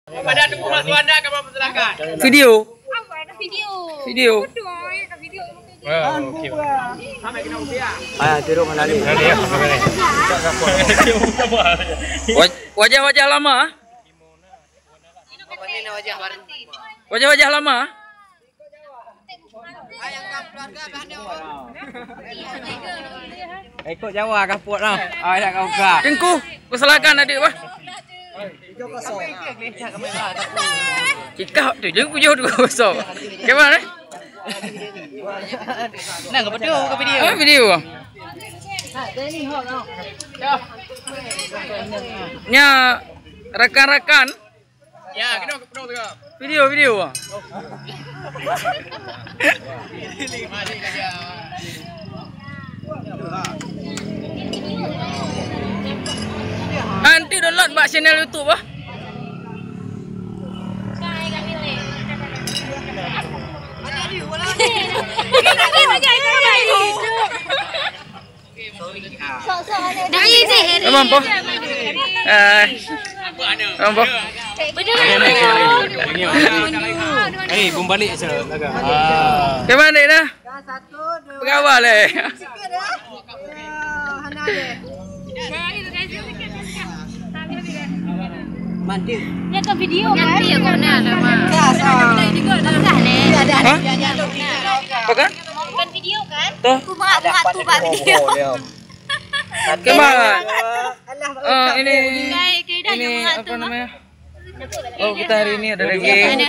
Pada tunggu waktu Anda kamu persilakan. Video. Video. Video. Okey. Sampai kena usia. Tiru mana ni? Wajah-wajah lama. Wajah-wajah lama. Ikut Jawa kaput lah. Nak kau buka. Tengku, persilakan adik bah. Cikau tu je pujuk tu kosong. Kemana? Nak ke video ke video? Video. Nya rekan-rekan. Ya, kena tu. Video. Nanti download buat channel YouTube ah. Mampu. Mampu. Bom balik je. Kemana ni dah? Pegawai le. Mandi. Dia ke video kan? Dia kau nak lama. Apa kan? Bukan video kan? Tuh. Tu buat video. Kemana? Ini Kayak apa namanya? Oh, kita hari ini ada daging.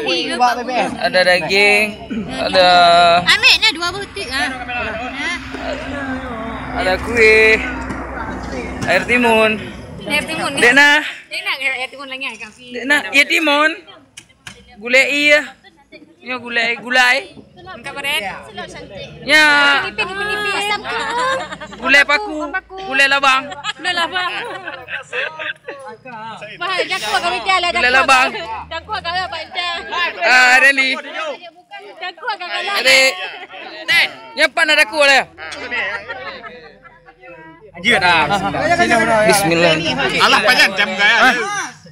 Ada daging. Ada. Ambil nak 2 butir ah. Ada kuih. Air timun. Air timun. Dek nah. Dia nak air timun lagi kan? Dek nah, air timun. Gulai iya. Nya gulai. Engkau beret. Nya Nipis asam ke? gulai paku. Gulai labang. Dah lah bang. Bahaya dah kuat kami jalan dah. Gulai labang. Dah kuat kami panjang. Reli. Dah kuat kami lah. Adik. Nyapan ada aku le. Dia dah. Bismillah. Allah panjang jam gaya.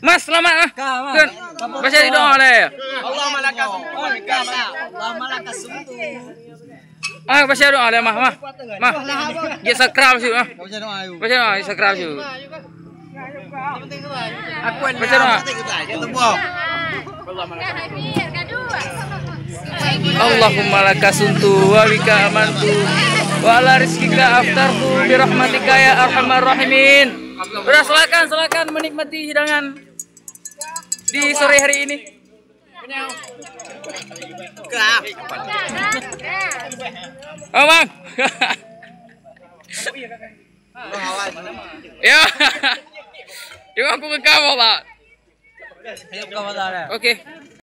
Mas selamat ah. Kan. Baca doa le. Allah malakas. Allah malakas suntu. Baca doa le mah. Dia subscribe sih mah. Baca doa ayu. Baca doa subscribe sih. Aku Baca doa. Allahumma lakasuntu wa bika amantu wa ala rizkika aftartu bi rahmatika ya arhamar rahimin. Udah silakan menikmati hidangan di sore hari ini. Oh, Bang. Ya. Tengok aku ke kau, Pak. Ayo kau dah. Okey.